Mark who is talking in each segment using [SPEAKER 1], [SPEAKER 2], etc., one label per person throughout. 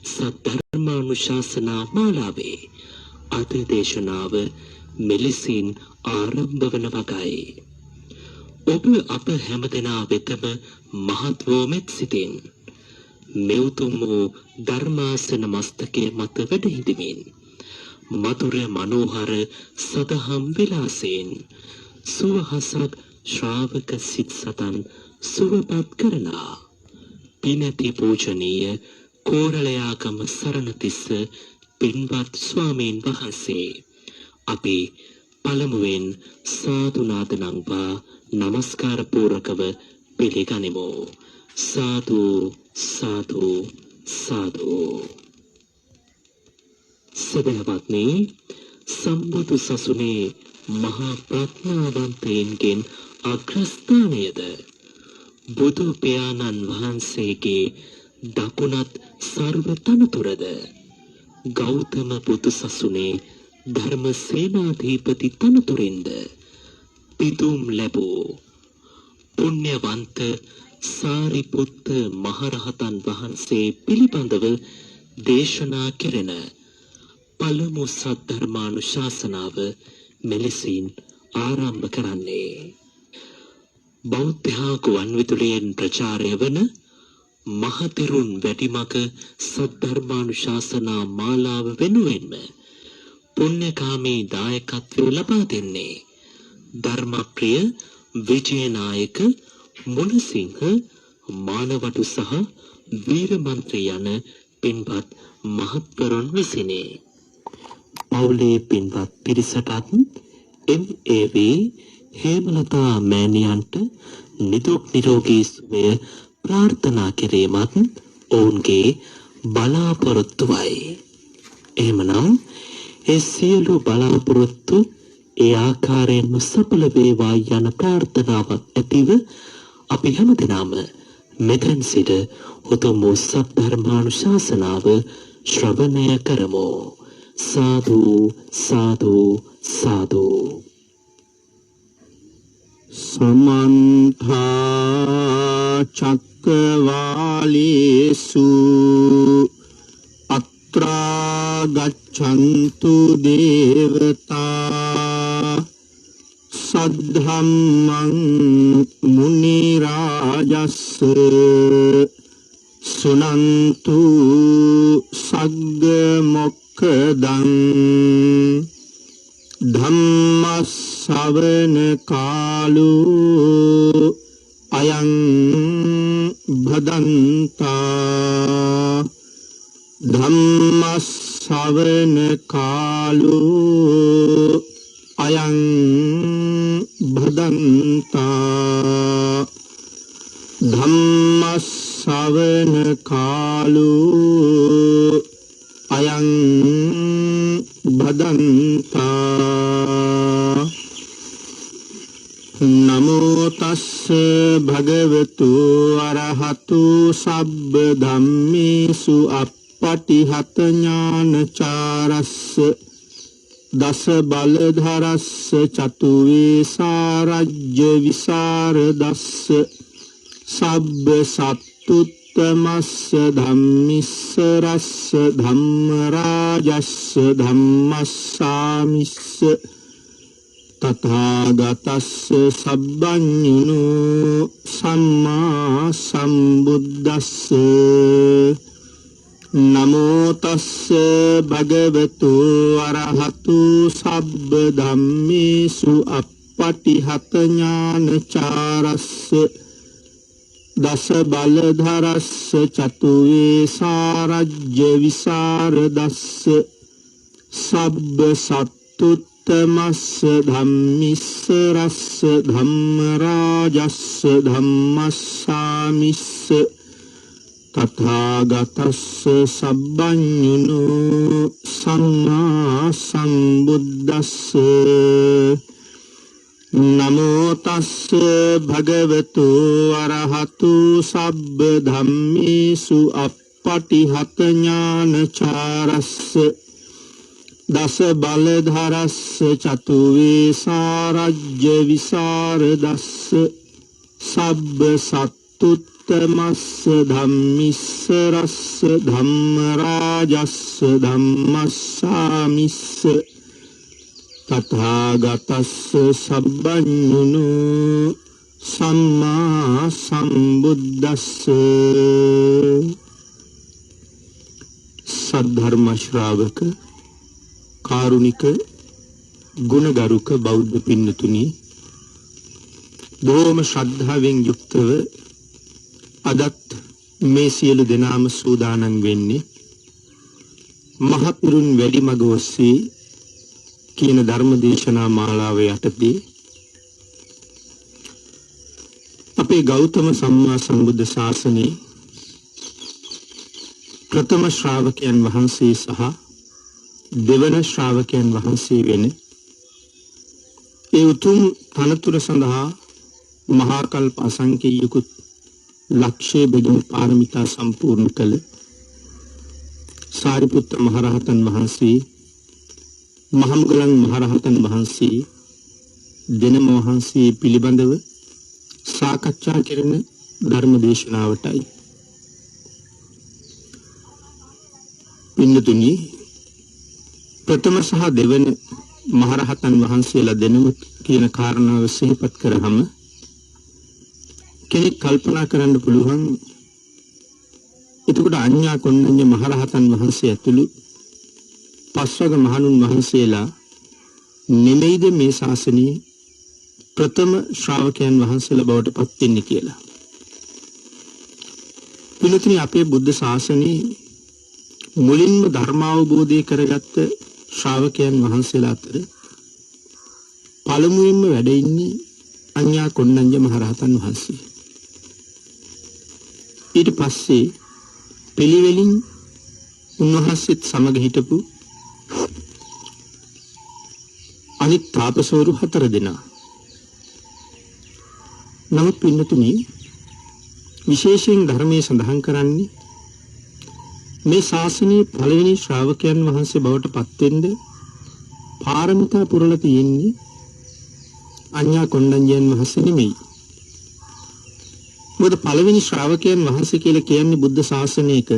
[SPEAKER 1] සද්ධර්මානුශාසනා මාලාවේ අද දේශනාව මෙලෙසින් ආරම්භ වන වගයි. ඔබ අප හැමදෙනා වෙතම මහත් වූ මෙත් සිතින් මෙව්තුම් වූ ධර්මාසන මස්තකයේ මත වැඩ හිඳමින් මధుර මනෝහර සදහම් විලාසයෙන් සුවහසක් ශ්‍රාවක සිත් සතන් සුවපත් කරලා පිනති පූජනීය කෝරළයාගම සරණතිස්ස පින්වත් ස්වාමීන් වහන්සේ අපි පළමුවෙන් සාදු නාද නංවා නමස්කාර පූර්වකව පිළිගනිමු. සාදු සාදු සාදු. සදහවත්නි, සම්බුදු සසුනේ මහා ප්‍රඥාවන්තයින්ගෙන් අග්‍රස්ථානයද බුදු පියාණන් වහන්සේගේ දකුණත් සර්ව තනතුරද ගෞතම බුදු සසුනේ ධර්ම සේනාධිපති තනතුරෙන්ද පිදුම් ලැබූ පුණ්‍යවන්ත සාරිපුත්ත මහරහතන් වහන්සේ පිළිබඳව දේශනා කෙරෙන පළමු සද්ධර්මානුශාසනාව මෙලෙසින් ආරම්භ කරන්නේ. බෞද්ධ ගුවන් විදුලියෙන් ප්‍රචාරය වන මහතෙරුන් වැඩිමක සද්ධර්මානුශාසනා මාලාව වෙනුවෙන්ම පුණ්‍යකාමී දායකත්වය ලබා දෙන්නේ ධර්මප්‍රිය විජයනායක මුණසිංහ මානවටු සහ වීරමන්ත්‍රී යන පින්වත් මහත්වරුන් විසිනි. පවුලේ පින්වත් පිරිසටත් MAV හේමලතා මෑණියන්ට නිදුක් නිරෝගී සුවය ප්‍රාර්ථනා කිරීමත් ඔවුන්ගේ බලාපොරොත්තුවයි. එහෙමනම් ඒ සියලු බලාපොරොත්තු ඒ ආකාරයෙන්ම සඵල වේවා යන ප්‍රාර්ථනාවක් ඇතිව අපි හැමදෙනාම මෙතෙන් සිට උතුම් වූ සද්ධර්මානුශාසනාව ශ්‍රවණය කරමු. සාදු සාදු සාදු.
[SPEAKER 2] සමන්ත චක්කවාලේසු අත්‍රා ගච්ඡන්තු දේවතා සද්ධම්මං මුනි රාජස්ස සුනන්තු සග්ග මොක්ඛදං ධම්ම ශ්‍රවණ කාලෝ අයං භදන්තා ධම්ම ශ්‍රවණ කාලෝ අයං භදන්තා ධම්ම ශ්‍රවණ කාලෝ අයං භදන්තා. නමෝ තස්ස භගවතු අරහතු සබ්බ ධම්මේසු අප්පටිහත ඥානචාරස්ස දස බලධරස්ස චතු වේසාරජ්‍ය විසරදස්ස සබ්බ සත්තුත්තමස්ස ධම්මිස්ස රස්ස ධම්ම රාජස්ස ධම්මස්සාමිස්ස තථාගතස්ස සබ්බඤුනෝ සම්මා සම්බුද්දස්ස. නමෝ තස්ස භගවතු අරහතු සබ්බ ධම්මේසු අප්පටිහත ඥානචාරස්ස දස බලධරස්ස චතු වේසාරජ්‍ය විසරදස්ස සබ්බ සත්තුත්තමස්ස ධම්මිස්ස රස්ස ධම්ම රාජස්ස ධම්මස්සාමිස්ස තථාගතස්ස සබ්බඤුනෝ සම්මා සම්බුද්දස්ස. නමෝ තස්ස භගවතු අරහතු සබ්බ ධම්මේසු අප්පටිහත ඥානචාරස්ස දස බලධරස්ස චතු වේසාරජ්‍ය විසරදස්ස සබ්බ සත්තුත් උත්තමස්ස ධම්මිස්ස රස්ස ධම්ම රාජස්ස ධම්මස්සාමිස්ස තථාගතස්ස සබ්බඤුනෝ සම්මා සම්බුද්දස්ස. සද්ධර්ම ශ්‍රාවක කාරුණික ගුණගරුක බෞද්ධ පින්නතුනි, බොහොම ශ්‍රද්ධාවෙන් යුක්තව අදත් මේ සියලු දෙනාම සූදානම් වෙන්නේ මහපිරුන් වැඩිමග ඔස්සේ කියන ධර්ම දේශනා මාලාව යටතේ අපේ ගෞතම සම්මා සම්බුද්ධ ශාසනයේ ප්‍රථම ශ්‍රාවකයන් වහන්සේ සහ දෙවන ශ්‍රාවකයන් වහන්සේ වෙන ඒ උතුම් තනතුර සඳහා මහා කල්ප අසංඛ්‍යයකුත් ලක්ෂය බෙදුම් පාරමිතා සම්පූර්ණ කළ සාරිපුත්ත මහරහතන් වහන්සේ, මහමුගලන් මහරහතන් වහන්සේ දෙනම වහන්සේ පිළිබඳව සාකච්ඡා කරන ධර්ම දේශනාවටයි. පින්නතුනි, ප්‍රථම සහ දෙවන මහරහතන් වහන්සේලා දෙනම කියන කාරණාව සිහිපත් කරාම කෙනෙක් කල්පනා කරන්න පුළුවන්, එතකොට අඤ්ඤා කොණ්ඩඤ්ඤ මහරහතන් වහන්සේ ඇතුළු පස්වග මහණුන් වහන්සේලා නෙමෙයිද මේ ශාසනයේ ප්‍රථම ශ්‍රාවකයන් වහන්සේලා බවට පත් වෙන්නේ කියලා. පිළිතුරේ අපේ බුද්ධ ශාසනයේ මුලින්ම ධර්ම අවබෝධය කරගත්ත ශ්‍රාවකයන් වහන්සේලා අතර පළමුවෙන්ම වැඩ ඉන්නේ අඤ්ඤා කොණ්ඩඤ්ඤ මහරහතන් වහන්සේ. ඊට පස්සේ පිළිවෙලින් උන්වහන්සේත් සමග හිටපු අනිත් තාපසවරු 4 දෙනා. නමුත් පින්නතුනි, විශේෂයෙන් ධර්මයේ සඳහන් කරන්නේ මේ ශාසනයේ පළවෙනි ශ්‍රාවකයන් වහන්සේ බවට පත් වෙන්න පාරමිතා පුරලා තියෙන්නේ අඤ්ඤා කොණ්ඩඤ්ඤයන් වහන්සේ නෙමෙයි. මොකද පළවෙනි ශ්‍රාවකයන් වහන්සේ කියලා කියන්නේ බුද්ධ ශාසනයක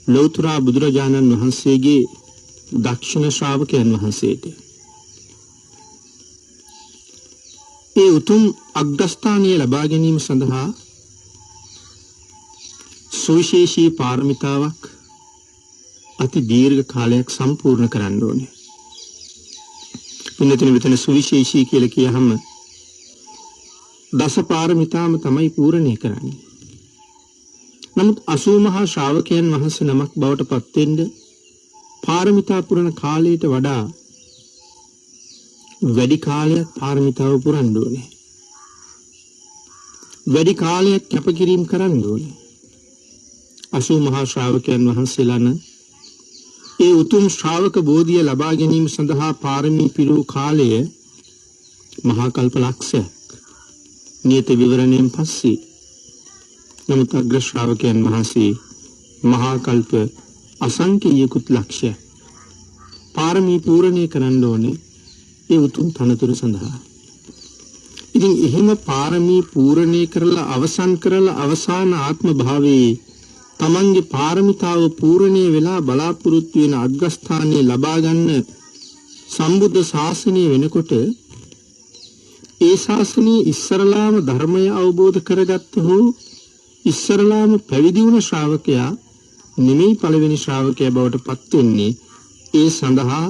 [SPEAKER 2] ලෞතර බුදුරජාණන් වහන්සේගේ දක්ෂිණ ශ්‍රාවකයන් වහන්සේට. ඒ උතුම් අග්‍රස්ථානීය ලබා ගැනීම සඳහා සුවිශේෂී පාරමිතාවක් අති දීර්ඝ කාලයක් සම්පූර්ණ කරන්න ඕනේ. පින්නතුනි, මෙතන සුවිශේෂී කියලා කියහම දස පාරමිතාම තමයි පූර්ණේ කරන්නේ. නමුත් 80 මහා ශ්‍රාවකයන් වහන්සේ නමක් බවට පත් වෙන්න පාරමිතා පුරන කාලයට වඩා වැඩි කාලයක් පාරමිතාව පුරන්න ඕනේ. වැඩි කාලයක් කැපකිරීම කරන්න ඕනේ. 80 මහා ශ්‍රාවකයන් වහන්සේලා නම් ඒ උතුම් ශ්‍රාවක බෝධිය ලබා ගැනීම සඳහා පාරමී පිරූ කාලය මහා කල්ප ලක්ෂයක්. නියත විවරණයෙන් පස්සේ නමුත් අග්‍ර ශ්‍රාවකයන් වහන්සේ මහා කල්ප අසංඛ්‍යයකුත් ලක්ෂය පාරමී පූර්ණේ කරන්න ඕනේ ඒ උතුම් තනතුර සඳහා. ඉතින් එහෙම පාරමී පූර්ණේ කරලා අවසාන ආත්ම භාවයේ තමන්ගේ පාරමිතාව පූර්ණේ වෙලා බලාපොරොත්තු වෙන අග්‍රස්ථානයේ ලබා ගන්න සම්බුද්ධ ශාසනය වෙනකොට ඒ ශාසනයේ ඉස්සරලාම ධර්මය අවබෝධ කරගත්ත හෝ ඉස්සරලාම පැවිදි වුණ ශ්‍රාවකයා නෙමෙයි පළවෙනි ශ්‍රාවකයා බවට පත් වෙන්නේ ඒ සඳහා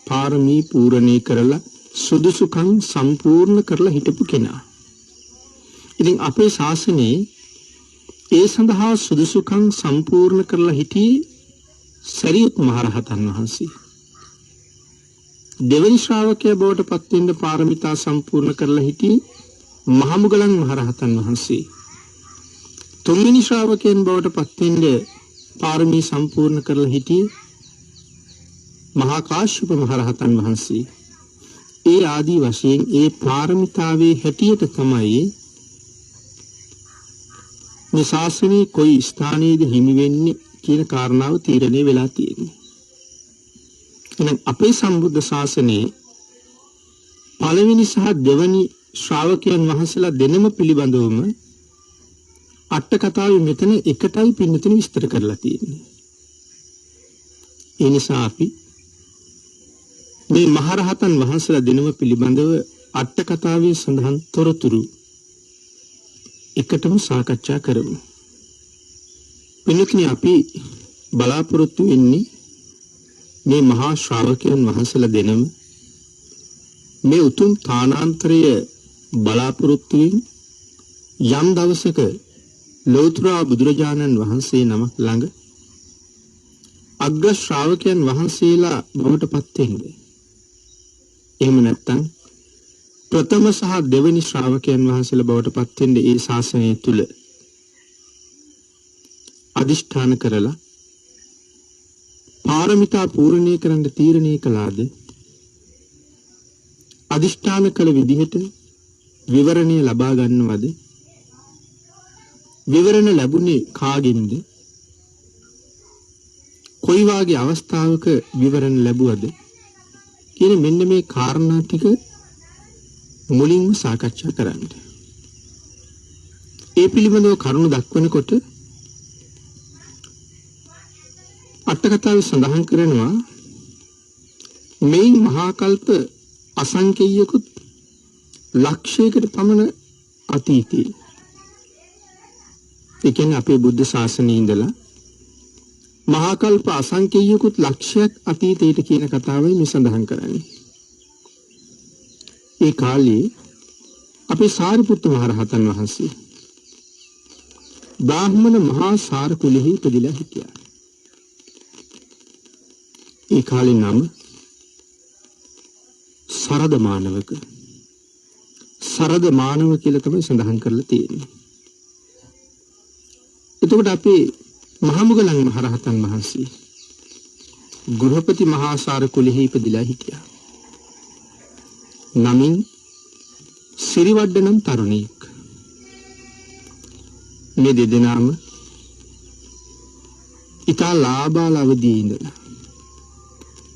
[SPEAKER 2] පාරමී පූර්ණේ කරලා සුදුසුකම් සම්පූර්ණ කරලා හිටපු කෙනා. ඉතින් අපේ ශාසනයේ ඒ සඳහා සුදුසුකම් සම්පූර්ණ කරලා හිටියේ සරියුත් මහරහතන් වහන්සේ. දෙවනි ශ්‍රාවකයා බවට පත් වෙන්න පාරමිතා සම්පූර්ණ කරලා හිටියේ මහමුගලන් මහරහතන් වහන්සේ. තුන්වෙනි ශ්‍රාවකයන් බවට පත් වෙන්න පාරමී සම්පූර්ණ කරලා හිටියේ මහා කාශ්‍යප මහරහතන් වහන්සේ. ඒ ආදී වශයෙන් ඒ පාරමිතාවේ හැටියට තමයි මේ ශාසනයේ කොයි ස්ථානයේද හිමි වෙන්නේ කියන කාරණාව තීරණය වෙලා තියෙන්නේ. එහෙනම් අපේ සම්බුද්ධ ශාසනයේ පළවෙනි සහ දෙවෙනි ශ්‍රාවකයන් වහන්සේලා දෙනම පිළිබඳවම අට කතාවේ මෙතන එකටයි පින්නතුනි විස්තර කරලා තියෙන්නේ. ඒ නිසා අපි මේ මහරහතන් වහන්සේලා දෙනම පිළිබඳව අට කතාවේ සඳහන් තොරතුරු එකටම සාකච්ඡා කරමු. පින්නතුනි අපි බලාපොරොත්තු වෙන්නේ මේ මහා ශ්‍රාවකයන් වහන්සේලා දෙනම මේ උතුම් තානාන්තරය බලාපොරොත්තුෙන් යම් දවසක ලෞතර බුදුරජාණන් වහන්සේ නමක් ළඟ අග්‍ර ශ්‍රාවකයන් වහන්සේලා බවට පත් වෙන්නේ. එහෙම නැත්නම් ප්‍රථම සහ දෙවෙනි ශ්‍රාවකයන් වහන්සේලා බවට පත් වෙන්නේ ඒ ශාසනය තුල අදිෂ්ඨාන කරලා පාරමිතා පූර්ණේ කරන්න තීරණය කළාද අදිෂ්ඨාන කළ විදිහට විවරණය ලබා ගන්නවද විවරණ ලැබුණේ කාගෙන්ද කොයි වාගේ අවස්ථාවක විවරණ ලැබුවද කියන මෙන්න මේ කාරණා ටික මුලින්ම සාකච්ඡා කරන්න. ඒ පිළිබඳව කරුණු දක්වනකොට අට කතාවේ සඳහන් කරනවා මේ මහා කල්ප අසංකේයකුත් ලක්ෂයකට පමණ අතීතයේ. ඒ කියන්නේ අපේ බුද්ධ ශාසනයේ ඉඳලා මහා කල්ප අසංකේයකුත් ලක්ෂයක් අතීතයට කියන කතාවයි මේ සඳහන් කරන්නේ. ඒ කාලේ අපේ සාරිපුත්ත මහ රහතන් වහන්සේ බ්‍රාහ්මණ මහා සාර කුලෙහි ඉපදිලා හිටියා. ඒ කාලේ නම සරද මානවක. සරද මානව කියලා තමයි සඳහන් කරලා තියෙන්නේ. එතකොට අපේ මහමුගලන් මහ රහතන් වහන්සේ ගෘහපති මහා සාර කුලෙහි ඉපදිලා හිටියා. නමින් සිරිවඩ්ඩ නම් තරුණියක්. මේ දෙදෙනාම ඉතා ලාබාල අවදියේ ඉඳලා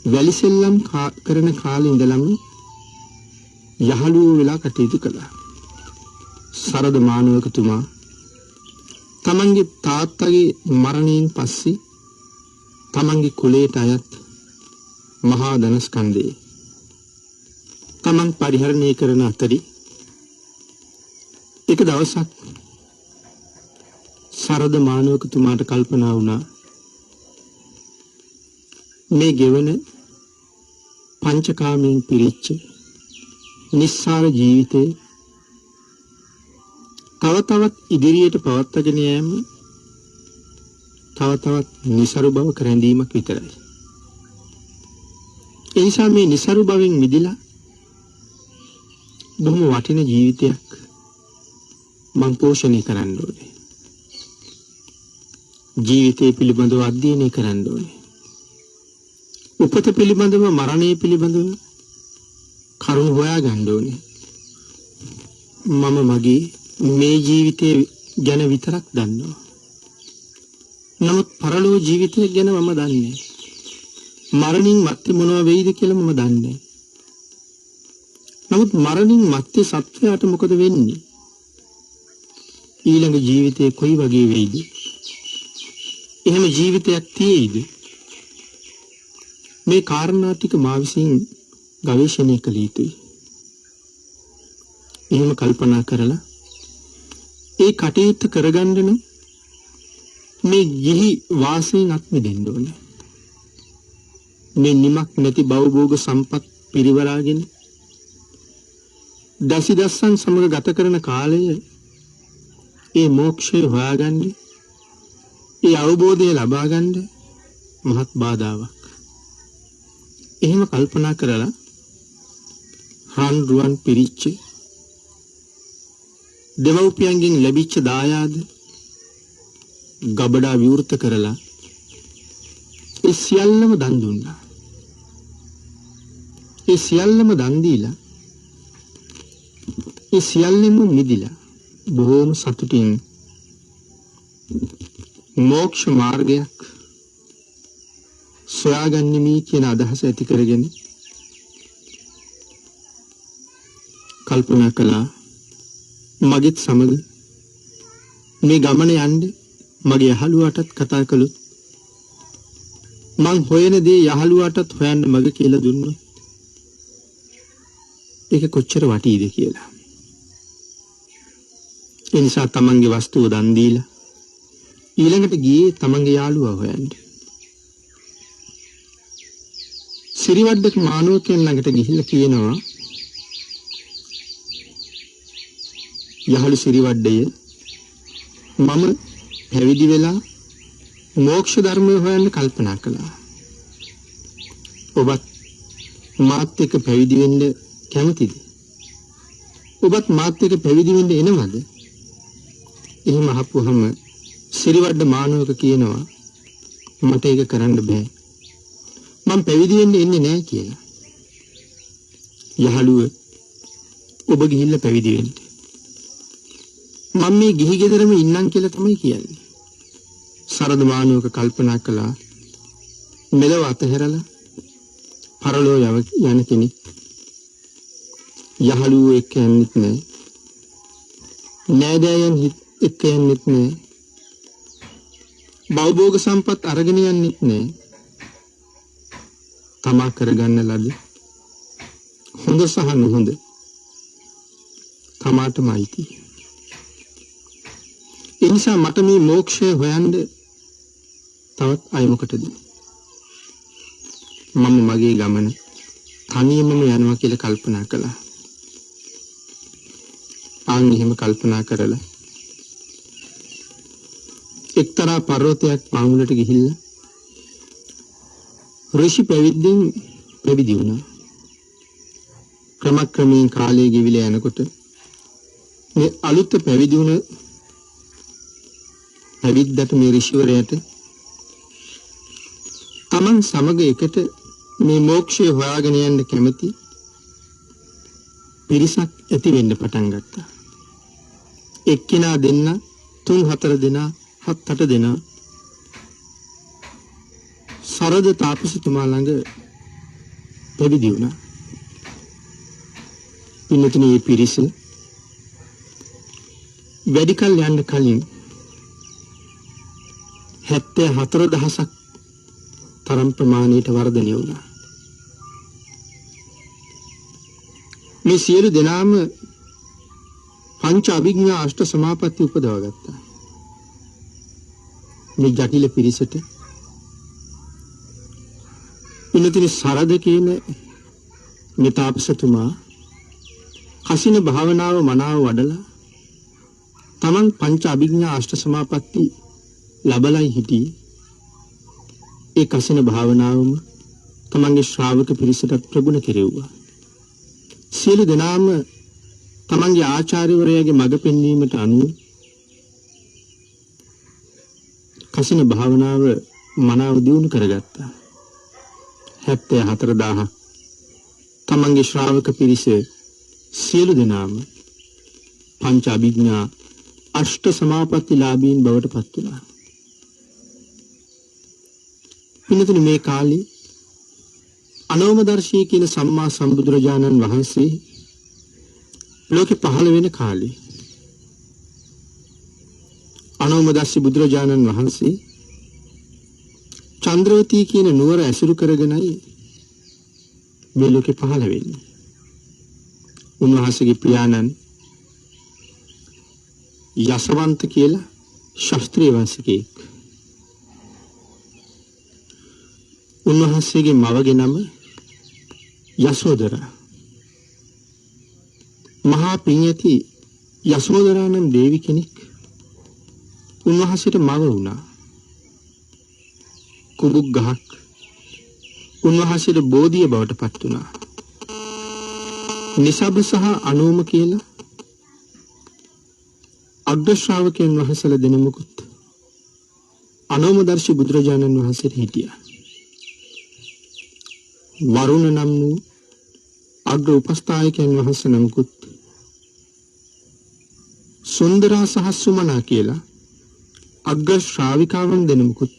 [SPEAKER 2] වැලිසෙල්ලම් කරන කාලේ ඉඳලම යහළුවෝ වෙලා කටයුතු කළා. සරද මානවකතුමා තමන්ගේ තාත්තගේ මරණයෙන් පස්සේ තමන්ගේ කුලයට අයත් මහා ධනස්කන්ධේ තමන් පරිහරණය කරන අතරේ එක දවසක් සරද මානවකතුමාට කල්පනා වුණා මේ ගෙවන පංචකාමයෙන් පිරිච්ච නිස්සාර ජීවිතේ තව තවත් ඉදිරියට පවත්වාගෙන යෑම තව තවත් નિසරු බව කරැඳීමක් විතරයි. ඒ නිසා මේ નિසරු බවෙන් මිදලා බොහොම වටින ජීවිතයක් මං පෝෂණය කරන්න ඕනේ. ජීවිතය පිළිබඳව අධ්‍යයනය කරන්න ඕනේ. උපත පිළිබඳව මරණය පිළිබඳව කරුණු හොයා ගන්න ඕනේ. මම මගේ මේ ජීවිතය ගැන විතරක් දන්නවා. නමුත් පරලෝක ජීවිතය ගැන මම දන්නේ. මරණින් මත්තේ මොනවා වෙයිද කියලා මම දන්නේ. නමුත් මරණින් මත්තේ සත්‍යයට මොකද වෙන්නේ? ඊළඟ ජීවිතේ කොයි වගේ වෙයිද? එහෙම ජීවිතයක් තියෙයිද? මේ කාරණා ටික මා විසින් ගවේෂණය කළ යුතුයි. එහෙම කල්පනා කරලා ඒ කටයුත්ත කරගන්න නම් මේ ගිහි වාසයෙන් අත් මිදෙන්න ඕනේ. මේ නිමක් නැති භවභෝග සම්පත් පිරිවරාගෙන දසිදස්සන් සමග ගත කරන කාලය ඒ මෝක්ෂය හොයාගන්න ඒ අවබෝධය ලබා ගන්න මහත් බාධාවක්. එහෙම කල්පනා කරලා රන් රුවන් පිරිච්ච දෙමව්පියන්ගෙන් ලැබිච්ච දායාද ගබඩා විවෘත කරලා ඒ සියල්ලම දන් දුන්නා. ඒ සියල්ලම දන් දීලා ඒ සියල්ලෙම මිදිලා බොහෝම සතුටින් මෝක්ෂ මාර්ගයක් සොයාගන්නෙමි කියන අදහස ඇති කරගෙන කල්පනා කළා මගෙත් සමග මේ ගමන යන්නේ මගේ යහළුවාටත් කතා කළොත් මං හොයන දේ යහළුවාටත් හොයන්න මග කියලා දුන්නොත් ඒක කොච්චර වටීද කියලා. ඒ නිසා තමන්ගේ වස්තුව දන් දීලා ඊළඟට ගියේ තමන්ගේ යාළුවා හොයන්න. සිරිවඩ්ඩක මානවකයන් ළඟට ගිහිල්ලා කියනවා යහළු සිරිවඩ්ඩය මම පැවිදි වෙලා මෝක්ෂ ධර්මය හොයන්න කල්පනා කළා. ඔබත් මාත් එක්ක පැවිදි වෙන්න කැමතිද? ඔබත් මාත් එක්ක පැවිදි වෙන්න එනවද? එහෙම අහපුවහම සිරිවඩ්ඩ මානවක කියනවා මට ඒක කරන්න බෑ. මම පැවිදි වෙන්න එන්නේ නෑ කියලා. යහළුව ඔබ ගිහිල්ලා පැවිදි වෙන්න. මම මේ ගිහි ගෙදරම ඉන්නම් කියලා තමයි කියන්නේ. සරද මානවක කල්පනා කළා මෙලව අතහැරලා පරලෝ යන කෙනෙක් යහළුව එක්ක යන්නෙත් නෑ. නෑදෑයන් එක්ක යන්නෙත් නෑ. භවභෝග සම්පත් අරගෙන යන්නෙත් නෑ. තමා කරගන්න ලද හොඳ සහ නොහොඳ තමාටම අයිති. ඒ නිසා මට මේ මෝක්ෂය හොයන්න තවත් අය මොකටද? මම මගේ ගමන තනියමම යනවා කියලා කල්පනා කළා. ආන් එහෙම කල්පනා කරලා එක්තරා පර්වතයක් පාමුලට ගිහිල්ලා ඍෂි පැවිද්දෙන් පැවිදි වුණා. ක්‍රමක්‍රමයෙන් කාලය ගෙවිලා යනකොට මේ අලුත් පැවිදි වුණ පැවිද්දට මේ ඍෂිවරයාට තමන් සමග එකට මේ මෝක්ෂය හොයාගෙන යන්න කැමති පිරිසක් ඇති වෙන්න පටන් ගත්තා. එක්කිනා දෙන්න 3-4 දෙනා 7-8 දෙනා සරද තාපසතුමා ළඟ පැවිදි වුණා. පින්නතුනි මේ පිරිස වැඩි කල යන්න කලින් 74000ක් තරම් ප්‍රමාණයට වර්ධනය වුණා. මේ සියලු දෙනාම පංච අභිඥා අෂ්ට සමාපatti උපදවා ගත්තා. මේ ජටිල පිරිසට පින්නතුනි සරද කියන මේ තාපසතුමා කසින භාවනාව මනාව වඩලා තමන් පංච අභිඥා අෂ්ට සමාපatti ලබලයි හිටියේ. ඒ කසින භාවනාවම තමන්ගේ ශ්‍රාවක පිරිසට ප්‍රගුණ කෙරෙව්වා. සියලු දෙනාම තමන්ගේ ආචාර්යවරයාගේ මඟ පෙන්වීමට අනුව කසින භාවනාව මනාව දියුණු කරගත්තා. 74000 තමන්ගේ ශ්‍රාවක පිරිස සියලු දෙනාම පංච අභිඥා අෂ්ට සමාපatti ලාභීන් බවට පත් වුණා. පින්නතුනි මේ කාලේ අනෝමදර්ශී කියන සම්මා සම්බුදුරජාණන් වහන්සේ ලෝකෙ පහළ වෙන කාලේ අනෝමදර්ශී බුදුරජාණන් වහන්සේ චන්ද්‍රවතී කියන නුවර ඇසුරු කරගෙනයි මේ ලෝකෙ පහළ වෙන්නේ. උන්වහන්සේගේ පියාණන් යසවන්ත කියලා ශාස්ත්‍රීය වංශිකයෙක්. උන්වහන්සේගේ මවගේ නම යසෝදරා. මහා පිංයති යසෝදරා නම් දේවි කෙනෙක් උන්වහන්සේට මව වුණා. කුඹුක් ගහක් උන්වහන්සේට බෝධිය බවට පත් වුණා. නිසබ සහ අනෝම කියලා අග්‍ර ශ්‍රාවකයන් වහන්සේලා දෙනමකුත් අනෝමදර්ශී බුදුරජාණන් වහන්සේට හිටියා. වරුණ නම් වූ අග්‍ර උපස්ථායකයන් වහන්සේ නමකුත් සුන්දරා සහ සුමනා කියලා අග්‍ර ශ්‍රාවිකාවන් දෙනමකුත්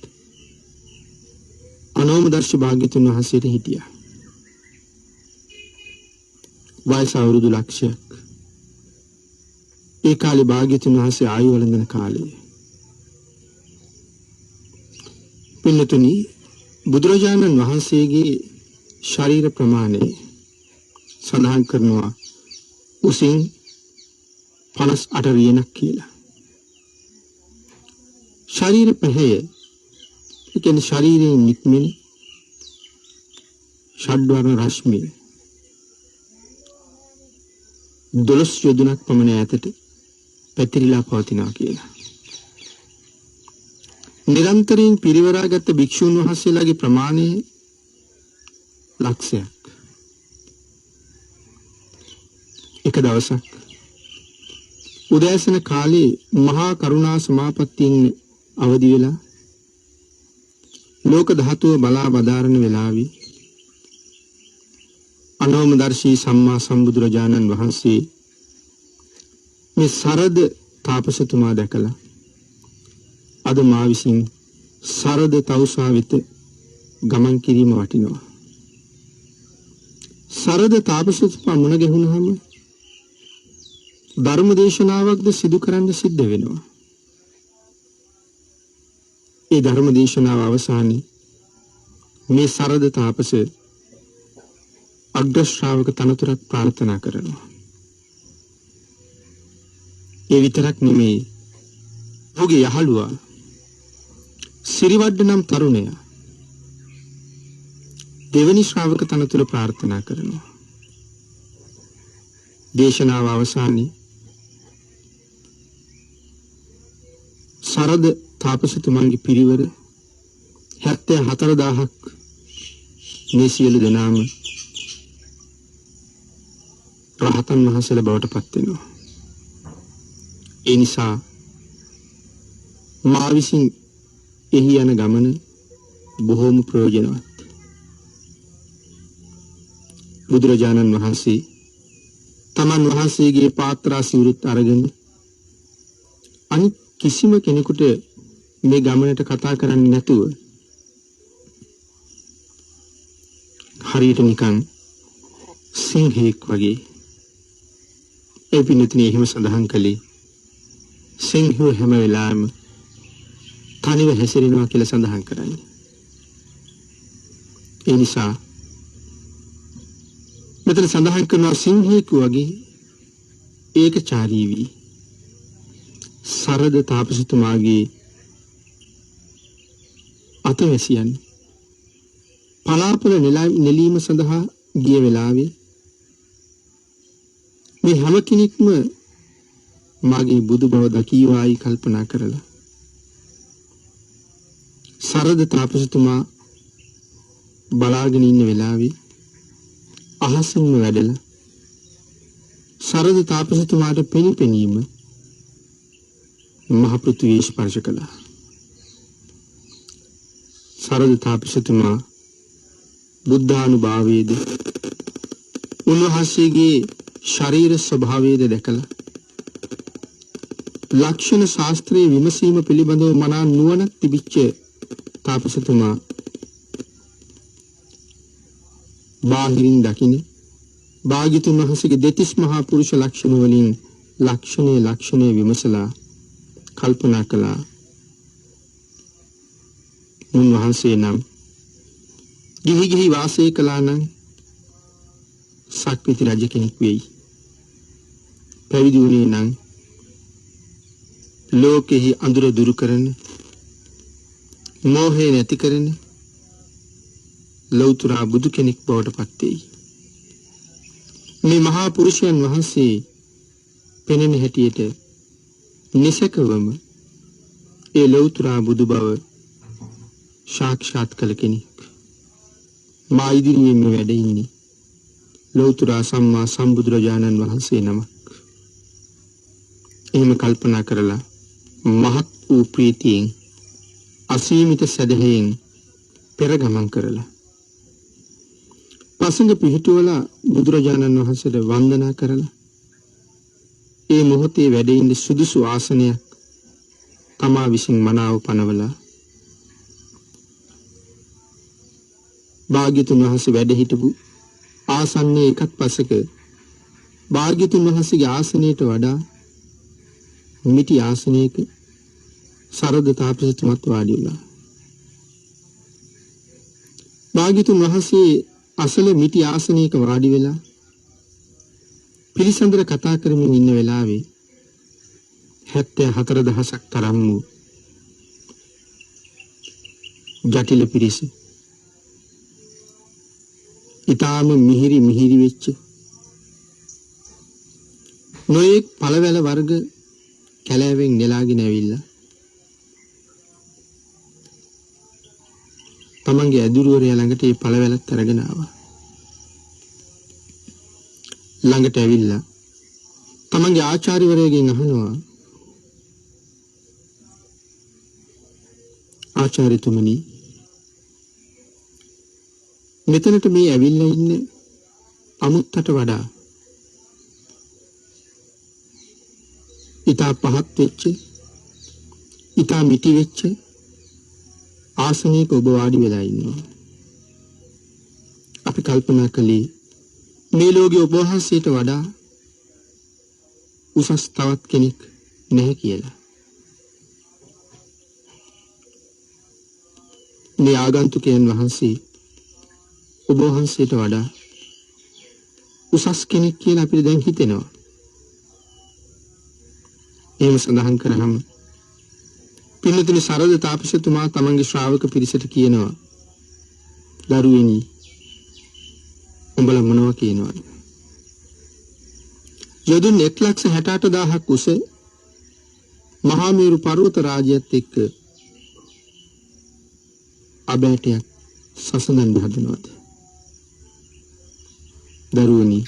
[SPEAKER 2] අනෝමදර්ශී භාග්‍යතුන් වහන්සේට හිටියා. වයස අවුරුදු ලක්ෂයක්. ඒ කාලේ භාග්‍යතුන් වහන්සේ ආයු වළඳන කාලේ. පින්නතුනි බුදුරජාණන් වහන්සේගේ ශරීර ප්‍රමාණය සඳහන් කරනවා උසින් 58 රියනක් කියලා. ශරීර පැහැය ඒ කියන්නේ ශරීරයෙන් නික්මෙන ෂඩ්වර්ණ රශ්මිය 12 යොදුනක් පමණ ඈතට පැතිරිලා පවතිනවා කියලා. නිරන්තරයෙන් පිරිවරාගත් භික්ෂුන් වහන්සේලාගේ ප්‍රමාණය ලක්ෂයක්. එක දවසක් උදෑසන කාලේ මහා කරුණා සමාපත්තියෙන් අවදි වෙලා ලෝක ධාතුව බලා බදාරන වෙලාවේ අනෝමදර්ශී සම්මා සම්බුදුරජාණන් වහන්සේ මේ සරද තාපසතුමා දැකලා අද මා විසින් සරද තවුසා වෙත ගමන් කිරීම වටිනවා. සරද තාපසතුමා මුණ ගැහුණාම ධර්ම දේශනාවක්ද සිදු කරන්න සිද්ධ වෙනවා. ඒ ධර්ම දේශනාව අවසානයේ මේ සරද තාපස අග්‍ර ශ්‍රාවක තනතුරක් ප්‍රාර්ථනා කරනවා. ඒ විතරක් නෙමෙයි ඔහුගේ යහළුවා සිරිවඩ්ඩ නම් තරුණයා දෙවනි ශ්‍රාවක තනතුර ප්‍රාර්ථනා කරනවා. දේශනාව අවසානයේ සරද තාපසතුමන්ගේ පිරිවර 74000ක් මේ සියලු දෙනාම රහතන් වහන්සේලා බවට පත් වෙනවා. ඒ නිසා මා විසින් එහි යන ගමන බොහෝම ප්‍රයෝජනවත්. බුදුරජාණන් වහන්සේ තමන් වහන්සේගේ පාත්‍රා සිවුරුත් අරගෙන අනිත් කිසිම කෙනෙකුට මේ ගමනට කතා කරන්නේ නැතුව හරියට නිකන් සිංහෙක් වගේ ඒ පින්නතුනේ එහෙම සඳහන් කළේ සිංහව හැම වෙලාවෙම තනිව හැසිරෙනවා කියලා සඳහන් කරන්නේ. ඒ නිසා මෙතන සඳහන් කරනවා සිංහෙක් වගේ ඒකචාරී වී සරද තාපසතුමාගේ අතවැසියන් පලාපල නෙලීම සඳහා ගිය වෙලාවේ මේ හැම කෙනෙක්ම මාගේ බුදු බව දකීවායි කල්පනා කරලා සරද තාපසතුමා බලාගෙන ඉන්න වෙලාවේ අහසින්ම වැඩලා සරද තාපසතුමාට පෙනීම මහ පෘථිවිය ස්පර්ශ කළා. සරද තාපසතුමා බුද්ධානුභාවයේද උන්වහන්සේගේ ශරීර ස්වභාවයේද දැකලා ලක්ෂණ ශාස්ත්‍රයේ විමසීම පිළිබඳව මනා නුවණක් තිබිච්ච තාපසතුමා බාහිරින් දකින්නේ භාග්‍යතුන් වහන්සේගේ දෙතිස් මහා පුරුෂ ලක්ෂණ වලින් ලක්ෂණය විමසලා කල්පනා කළා උන්වහන්සේ නම් ගිහි වාසය කළා නම් සක්විති රජ කෙනෙක් වෙයි. පැවිදි වුණේ නම් ලෝකෙහි අඳුර දුරු කරන මෝහය නැති කරන ලෞතර බුදු කෙනෙක් බවට පත් වෙයි. මේ මහා පුරුෂයන් වහන්සේ පෙනෙන හැටියට නිසකවම ඒ ලෞතර බුදු බව සාක්ෂාත් කළ කෙනෙක්. මා ඉදිරියේ මේ වැඩ ඉන්නේ ලෞතර සම්මා සම්බුදුරජාණන් වහන්සේ නමක්. එහෙම කල්පනා කරලා මහත් වූ ප්‍රීතියෙන් අසීමිත සැදැහැයෙන් පෙර ගමන් කරලා පසඟ පිහිටුවලා බුදුරජාණන් වහන්සේට වන්දනා කරලා ඒ මොහොතේ වැඩ ඉන්න සුදුසු ආසනයක් තමා විසින් මනාව පනවලා භාග්‍යතුන් වහන්සේ වැඩ හිටපු ආසන්නයේ එකත් පසක භාග්‍යතුන් වහන්සේගේ ආසනයට වඩා මිටි ආසනයක සරද තාපසතුමත් වාඩි වුණා. භාග්‍යතුන් වහන්සේ අසල මිටි ආසනයක වාඩි වෙලා පිළිසඳර කතා කරමින් ඉන්න වෙලාවේ 74000ක් තරම් වූ ජටිල පිරිස ඊටාම මිහිරි වෙච්ච නොයෙක් පළවැල වර්ග කැලෑවෙන් නෙලාගෙන ඇවිල්ලා තමන්ගේ ඇදුරුවරයා ළඟට මේ පළවැලත් අරගෙන ආවා. ළඟට ඇවිල්ලා තමන්ගේ ආචාර්යවරයාගෙන් අහනවා, ආචාර්යතුමනි, මෙතනට මේ ඇවිල්ලා ඉන්න අමුත්තට වඩා ඊටා පහත් වෙච්ච, ඊටා මිටි වෙච්ච ආසනයක ඔබ වාඩි වෙලා ඉන්නවා. අපි කල්පනා කළේ මේ ලෝකයේ ඔබ වහන්සේට වඩා උසස් තවත් කෙනෙක් නැහැ කියලා. මේ ආගන්තුකයන් වහන්සේ ඔබ වහන්සේට වඩා උසස් කෙනෙක් කියලා අපිට දැන් හිතෙනවා. එහෙම සඳහන් කරාම පින්නතුනි සරද තාපසතුමා තමන්ගේ ශ්‍රාවක පිරිසට කියනවා, දරුවෙනි, උඹලා මොනවා කියනවද? යොදුන් 1,68,000ක් උස මහා මේරු පර්වත රාජ්‍යයත් එක්ක අබෑටයක් සසඳන්න හදනවද? දරුවනි,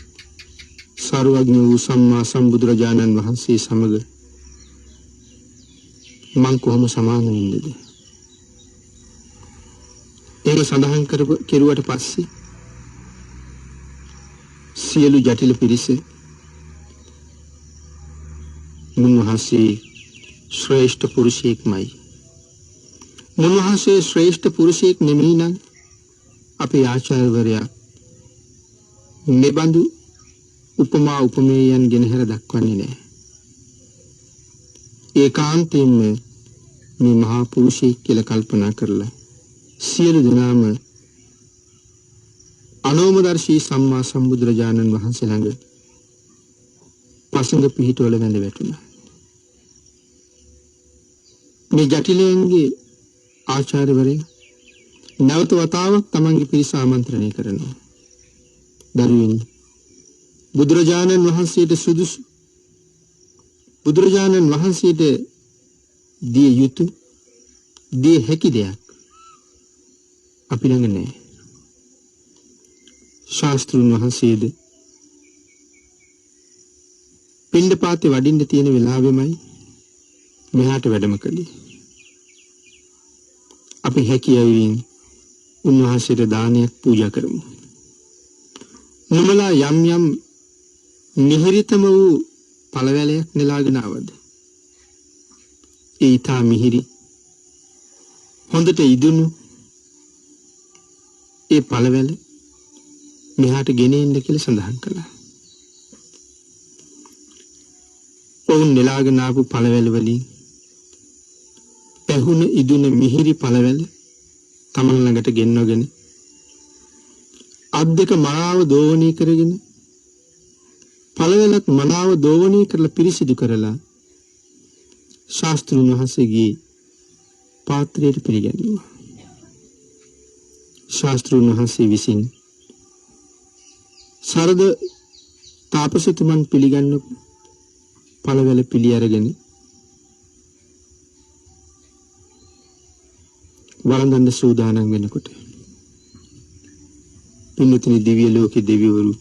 [SPEAKER 2] සර්වඥ වූ සම්මා සම්බුදුරජාණන් වහන්සේ සමග මං කොහොම සමාන වෙන්නේද? ඒක සඳහන් කෙරුවට පස්සේ සියලු ජටිල පිරිස මුන්වහන්සේ ශ්‍රේෂ්ඨ පුරුෂයෙක්මයි. මුන්වහන්සේ ශ්‍රේෂ්ඨ පුරුෂයෙක් නෙමෙයි නම් අපේ ආචාර්යවරයා මෙබඳු උපමා උපමේයයන් ගෙනහැර දක්වන්නේ නැහැ. ඒකාන්තයෙන්ම මේ මහා පුරුෂයෙක් කියලා කල්පනා කරලා සියලු දෙනාම අනෝමදර්ශී සම්මා සම්බුදුරජාණන් වහන්සේ ළඟ පසඟ පිහිටවල වැඳ වැටුණා. මේ ජටිලයන්ගේ ආචාර්යවරයා නැවත වතාවක් තමන්ගේ පිරිස ආමන්ත්‍රණය කරනවා. දරුවනි, බුදුරජාණන් වහන්සේට සුදුසු, බුදුරජාණන් වහන්සේට දිය යුතු, දිය හැකි දෙයක් අපි ළඟ නැහැ. ශාස්ත්‍රුන් වහන්සේද පිණ්ඩපාතේ වඩින්න තියෙන වෙලාවෙමයි මෙහාට වැඩම කළේ. අපි හැකියාවෙන් උන්වහන්සේට දානයක් පූජා කරමු. නුඹලා යම් යම් මිහිරිතම වූ පළවැලයක් නෙලාගෙන ආවද? ඒ ඊටා මිහිරි, හොඳට ඉදුණු ඒ පළවැල මෙහාට ගෙනෙන්න කියලා සඳහන් කළා. ඔවුන් නෙලාගෙන ආපු පළවැල වලින් පැහුණ ඉදුණ මිහිරි පළවැල තමන් ළඟට ගෙන්නවගෙන අත් දෙක මනාව දෝවණී කරගෙන පළවැලත් මනාව දෝවණී කරලා පිරිසිදු කරලා ශාස්ත්‍රුන් වහන්සේගේ පාත්‍රයට පිළිගැන්වුවා. ශාස්ත්‍රුන් වහන්සේ විසින් සරද තාපසතුමන් පිළිගන්නපු පළවැල පිළි අරගෙන වළඳන්න සූදානම් වෙනකොට පින්නතුනි දිව්‍ය ලෝකේ දෙවිවරු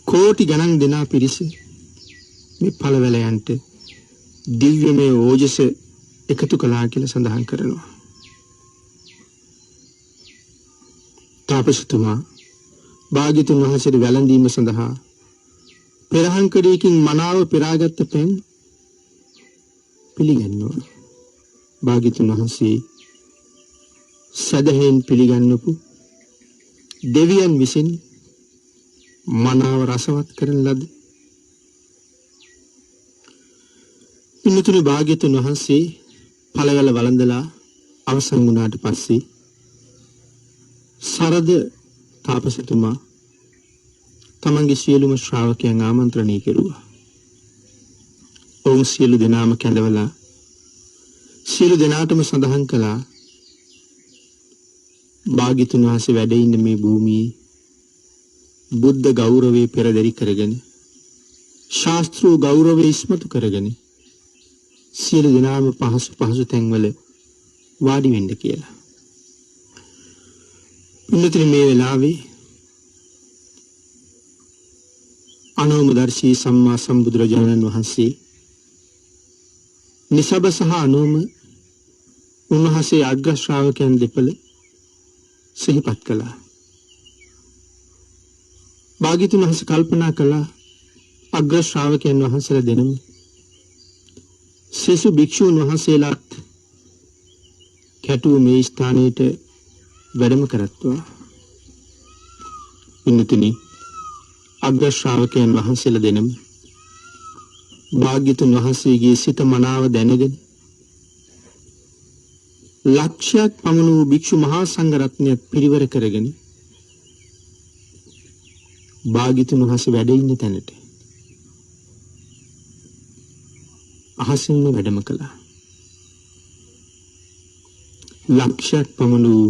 [SPEAKER 2] කෝටි ගණන් දෙනා පිරිස මේ පළවැලයන්ට දිව්‍යමය ඕජස එකතු කළා කියලා සඳහන් කරනවා. තාපසතුමා භාග්‍යතුන් වහන්සේට වැළඳීම සඳහා පෙරහංකඩයකින් මනාව පෙරාගත්ත පෙන් පිළිගන්නවා. භාග්‍යතුන් වහන්සේ සදහෙන් පිළිගන්නපු දෙවියන් විසින් මනාව රසවත් කරන ලද පින්නතුනි භාග්‍යතුන් වහන්සේ පළවැල වළඳලා අවසන් වුණාට පස්සේ සරද තාපසතුමා තමන්ගේ සියලුම ශ්‍රාවකයන් ආමන්ත්‍රණය කෙරුවා. ඔවුන් සියලු දෙනාම කැඳවලා සියලු දෙනාටම සඳහන් කළා භාග්‍යතුන් වහන්සේ වැඩ ඉන්න මේ භූමියේ බුද්ධ ගෞරවයේ පෙරදරි කරගෙන ශාස්ත්‍රීය ගෞරවය ඉස්මතු කරගෙන සියලු දෙනාම පහසු තැන්වල වාඩි වෙන්න කියලා. පින්නතුනි මේ වෙලාවේ අනෝමදර්ශී සම්මා සම්බුදුරජාණන් වහන්සේ නිසබ සහ අනෝම උන්වහන්සේ අග්‍ර ශ්‍රාවකයන් දෙපළ සිහිපත් කළා. භාග්‍යතුන් වහන්සේ කල්පනා කළා අග්‍ර ශ්‍රාවකයන් වහන්සේලා දෙනම සෙසු භික්ෂූන් වහන්සේලාත් කැටුව මේ ස්ථානයට වැඩම කරත්වා. පින්නතුනි අග්‍ර ශ්‍රාවකයන් වහන්සේලා දෙනම භාග්‍යතුන් වහන්සේගේ සිත මනාව දැනගෙන ලක්ෂයක් පමණ වූ භික්ෂු මහා සංඝ රත්නයත් පිරිවර කරගෙන භාග්‍යතුන් වහන්සේ වැඩ ඉන්න තැනට අහසින්ම වැඩම කළා. ලක්ෂයක් පමණ වූ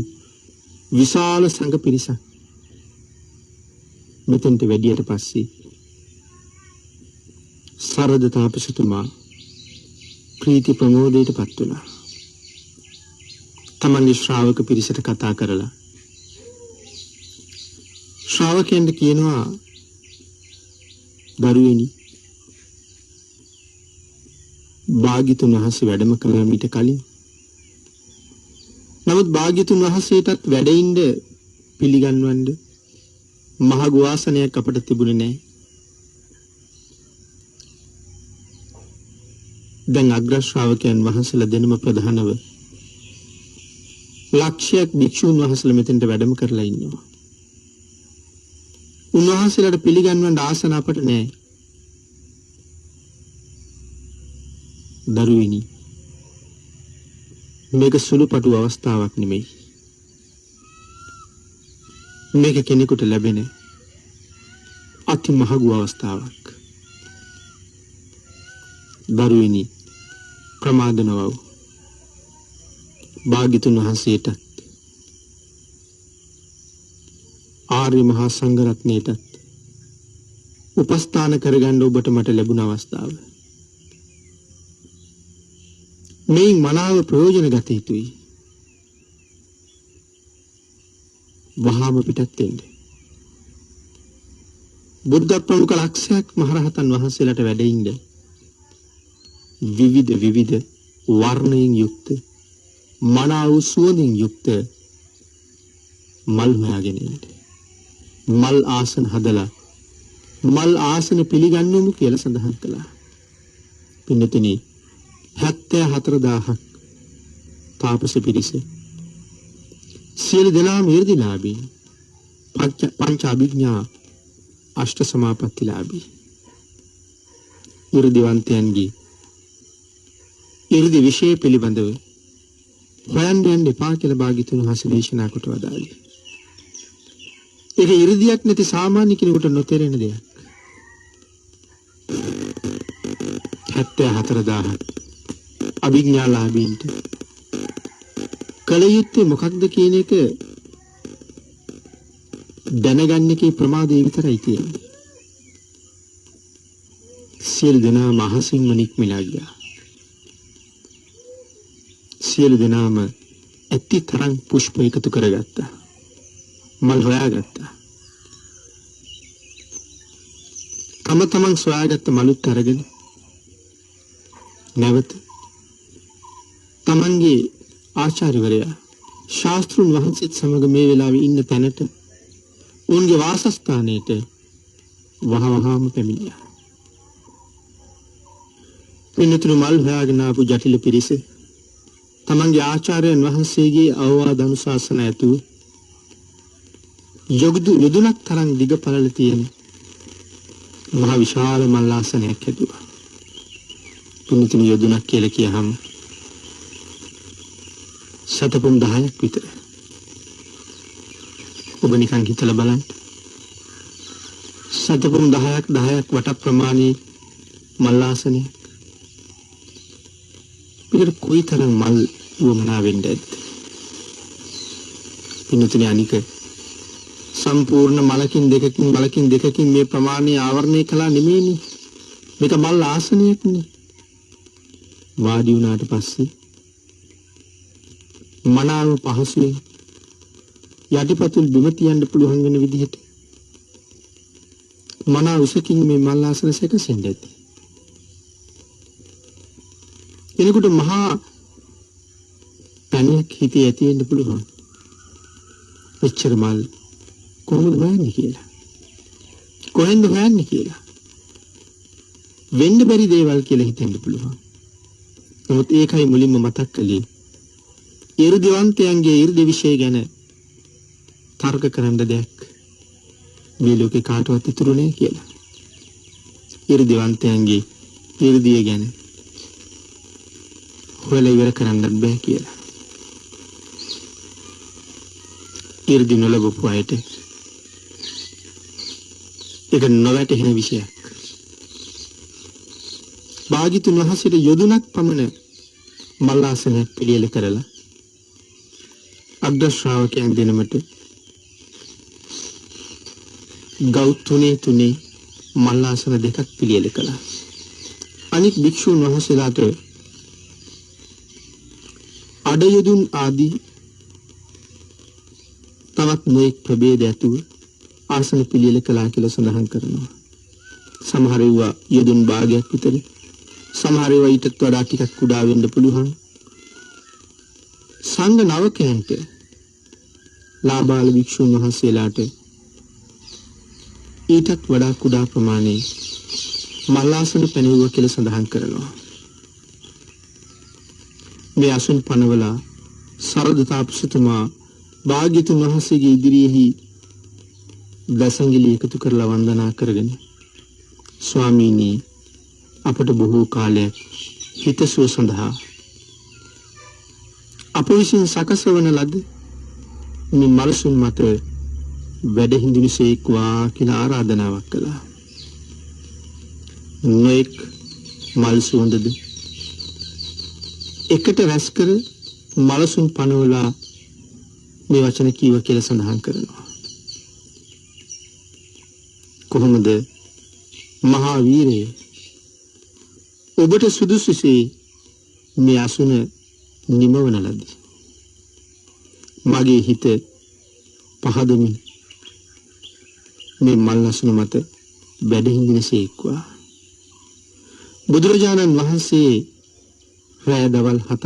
[SPEAKER 2] විශාල සංඝ පිරිසක් මෙතෙන්ට වැඩියට පස්සේ සරද තාපසතුමා ප්‍රීති ප්‍රමෝදයට පත් වුණා. තමන්ගේ ශ්‍රාවක පිරිසට කතා කරලා ශ්‍රාවකයන්ට කියනවා දරුවෙනි භාග්‍යතුන් වහන්සේ වැඩම කළ මීට කලින් නමුත් භාග්‍යතුන් වහන්සේටත් වැඩ ඉන්න පිළිගන්වන්න මහ ගුවාසනයක් අපට තිබුණේ නැහැ. දැන් අග්‍ර ශ්‍රාවකයන් වහන්සේලා දෙනම ප්‍රධානව ලක්ෂයක් භික්ෂූන් වහන්සේලා මෙතෙන්ට වැඩම කරලා ඉන්නවා. උන්වහන්සේලාට පිළිගන්වන්න ආසන අපට නැහැ. දරුවෙනි මේක සුළුපටු අවස්ථාවක් නෙමෙයි. මේක කෙනෙකුට ලැබෙන අති මහඟු අවස්ථාවක්. දරුවෙනි ප්‍රමාද නොවව්. භාග්‍යතුන් වහන්සේට ආර්ය මහා සංඝ රත්නයට උපස්ථාන කරගන්න ඔබට මට ලැබුණ අවස්ථාව. මේ මනාව ප්‍රයෝජන ගත යුතුයි. වහාම පිටත් වෙන්න. බුද්ධ ප්‍රමුඛ ලක්ෂයක් මහරහතන් වහන්සේලාට වැඩ ඉන්න විවිධ වර්ණයෙන් යුක්ත මනාව සුවඳින් යුක්ත මල් හොයාගෙන ඉන්න. මල් ආසන හදලා මල් ආසන පිළිගන්නමු කියලා සඳහන් කළා. පින්නතුනි 74000ක් තාපස පිරිස සියලු දෙනාම 이르දිලාභී පංච අභිඥා අෂ්ට සමාපත්තිලාභී 이르දිවන්තයන්ගේ 이르දි විශේෂ පිළිබඳව හොයන්න යන්න එපා කියලා භාග්‍යතුන් වහන්සේ දේශනා කොට වදාළේ. ඒක 이르දියක් නැති සාමාන්‍ය කෙනෙකුට නොතේරෙන දෙයක්. 74000 අභිඥාලාභීන්ට කල යුත්තේ මොකක්ද කියන එක දැනගන්න එකේ ප්‍රමාදය විතරයි තියෙන්නේ. සියලු දෙනාම අහසින්ම නික්මිලා ගියා. සියලු දෙනාම ඇති තරම් පුෂ්ප එකතු කරගත්තා. මල් හොයාගත්තා. තම තමන් සොයාගත්ත මලුත් අරගෙන නැවත තමන්ගේ ආචාර්යවරයා ශාස්ත්‍රුන් වහන්සේත් සමග මේ වෙලාවේ ඉන්න තැනට උන්ගේ වාසස්ථානයට වහවහාම පැමිණියා. පින්නතුණු මල් හොයාගෙන ආපු ජටිල පිරිස තමන්ගේ ආචාර්යයන් වහන්සේගේ අවවාද අනුශාසන ඇතුව යොදුනක් තරම් දිග පළල තියෙන මහ විශාල මල් ආසනයක් හැදුවා. පින්තුනි යොදුනක් කියලා කියහම සතපුම් 10ක් විතර. ඔබ නිකන් හිතලා බලන්න. සතපුම් 10ක් වට ප්‍රමාණී මල් ආසනයක්. පිටර කොයිතරම් මල් වමනා වෙන්නේ ඇද්ද? පින්තුනි අනික සම්පූර්ණ මලකින් දෙකකින් මේ ප්‍රමාණය ආවරණය කළා නෙමෙයිනේ. මේක මල් ආසනයක්නේ. වාඩි වුණාට පස්සේ මනාව පහසුවෙන් යටිපතුල් බිම තියන්න පුළුවන් වෙන විදිහට මනාව උසකින් මේ මල් ආසන සැකසෙන්න ඇති. එනකොට මහා තනියක් හිතේ ඇති වෙන්න පුළුවන්. එච්චර මල් කොහොමද හොයන්නේ කියලා. කොහෙන්ද හොයන්නේ කියලා. වෙන්න බැරි දේවල් කියලා හිතෙන්න පුළුවන්. නමුත් ඒකයි මුලින්ම මතක් කළේ. 이르දිවන්තයන්ගේ 이르දි විශේෂ ගැන තර්ක කරන්න දෙයක් මේ ලෝකේ කාටවත් ඉතුරු නැහැ කියලා. 이르දිවන්තයන්ගේ 이르දිය ගැන හොයලා ඉවර කරන්නත් බෑ කියලා. 이르දි නොලබපු අයට ඒක නොවැටහෙන විෂයක්. භාග්‍යතුන් වහන්සේට යොදුනක් පමණ මල් ආසනයක් පිළියෙල කරලා අග්‍ර ශ්‍රාවකයන් දෙනමට ගව් තුනේ මල් ආසන දෙකක් පිළියෙල කළා. අනික් භික්ෂුන් වහන්සේලාට අඩයොදුන් ආදී තවත් නොයෙක් ප්‍රභේද ඇතුව ආසන පිළියෙල කළා කියලා සඳහන් කරනවා. සමහර ඒවා යොදුන් භාගයක් විතර, සමහර ඒවා ඊටත් වඩා ටිකක් කුඩා වෙන්න පුළුවන්. සංඝ නවකයන්ට ලාබාල භික්ෂුන් වහන්සේලාට ඊටත් වඩා කුඩා ප්‍රමාණයේ මල් ආසන පැනෙවුවා කියලා සඳහන් කරනවා. මේ අසුන් පනවලා සරද තාපසතුමා භාග්‍යතුන් වහන්සේගේ ඉදිරියේහි දසංගිලි එකතු කරලා වන්දනා කරගෙන, ස්වාමීනි අපට බොහෝ කාලයක් හිතසුව සඳහා අප විසින් සකසවන ලද මේ මලසුන් මත වැඩ හිඳිනුසේක්වා කියලා ආරාධනාවක් කළා. නොඑක් මල් සුවඳද එකට රැස් කර මලසුන් පනවලා මේ වචන කීව කියලා සඳහන් කරනවා. කොහොමද මහා වීරය ඔබට සුදුසුසේ මේ අසුන නිමවන ලදී. මගේ හිත පහදමින් මේ මල් අසුන මත වැඩ හිඳිනසේක්වා. බුදුරජාණන් වහන්සේ රැය දවල් 7ක්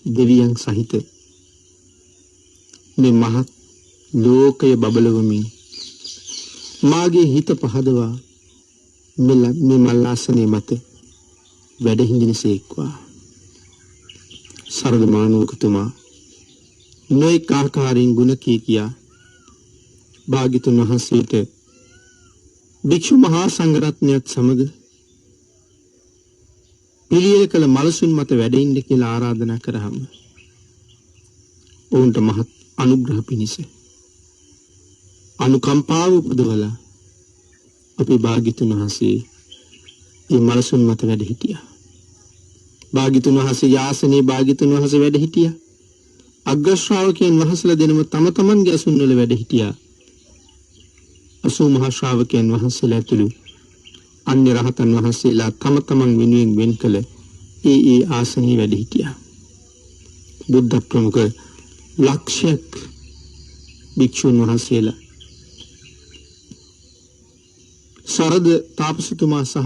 [SPEAKER 2] දෙවියන් සහිත මේ මහත් ලෝකය බබලවමින් මාගේ හිත පහදවා මේ මල් ආසනයේ මත වැඩ හිඳිනසේක්වා. සරද මානවකතුමා නොයෙක් ආකාරයෙන් ගුණ කියා භාග්‍යතුන් වහන්සේට භික්ෂු මහා සංඝරත්නයත් සමග පිළියෙල කළ මලසුන් මත වැඩ ඉන්න කියලා ආරාධනා කරාම ඔවුන්ට මහත් අනුග්‍රහ පිණිස අනුකම්පාව උපදවලා අපේ භාග්‍යතුන් වහන්සේ මේ මලසුන් මත වැඩ හිටියා. භාග්‍යතුන් වහන්සේ ආසනයේ භාග්‍යතුන් වහන්සේ වැඩ හිටියා. අග්‍ර ශ්‍රාවකයන් වහන්සේලා දෙනම තම තමන්ගේ අසුන් වල වැඩ හිටියා. 80 මහා ශ්‍රාවකයන් වහන්සේලා ඇතුළු අන්‍ය රහතන් වහන්සේලා තම තමන් වෙනුවෙන් වෙන් කළ ඒ ආසනයේ වැඩ හිටියා. බුද්ධ ප්‍රමුඛ ලක්ෂයක් භික්ෂුන් වහන්සේලා සරද තාපසතුමා සහ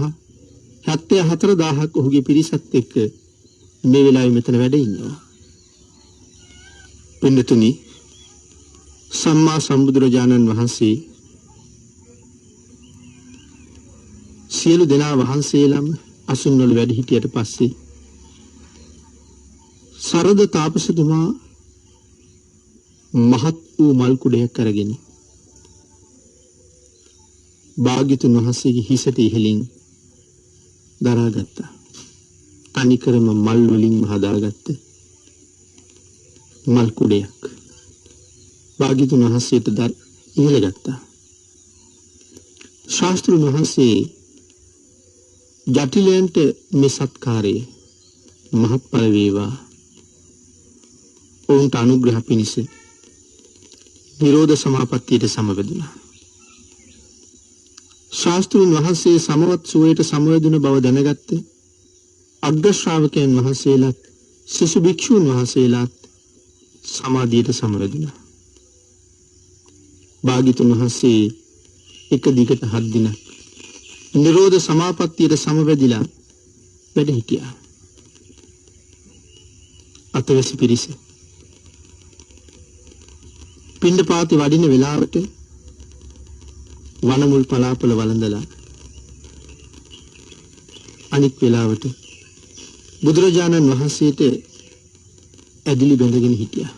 [SPEAKER 2] 74000ක් ඔහුගේ පිරිසත් එක්ක මේ වෙලාවේ මෙතන වැඩ ඉන්නවා. පින්නතුනි, සම්මා සම්බුදුරජාණන් වහන්සේ සියලු දෙනා වහන්සේලාම අසුන් වල වැඩ හිටියට පස්සේ සරද තාපසතුමා මහත් වූ මල් කුඩයක් අරගෙන භාග්‍යතුන් වහන්සේගේ හිසට ඉහළින් දරාගත්තා. තනිකරම මල් වලින් හදාගත්ත මල් කුඩයක් භාග්‍යතුන් වහන්සේට ඉහළගත්තා. ශාස්ත්‍රඥ වහන්සේ ජටිලයන්ට මේ සත්කාරයේ මහත්ඵල වේවා, ඔවුන්ට අනුග්‍රහ පිණිස නිරෝධ සමාපත්තියට සමවැදුණා. ශාස්ත්‍රඥ වහන්සේ සමවත් සුවයට සමවැදුණ බව දැනගත්ත අග්‍ර ශ්‍රාවකයන් වහන්සේලාත් සිසු භික්ෂූන් වහන්සේලාත් සමාධියට සමවැදුණා. භාග්‍යතුන් වහන්සේ එක දිගට 7 දිනක් නිරෝධ සමාපත්තියට සමවැදිලා වැඩ හිටියා. අතවැසි පිරිස පිණ්ඩපාතේ වඩින වෙලාවට වනමුල් පලාපල වළඳලා අනික් වෙලාවට බුදුරජාණන් වහන්සේට ඇදිලි බැඳගෙන හිටියා.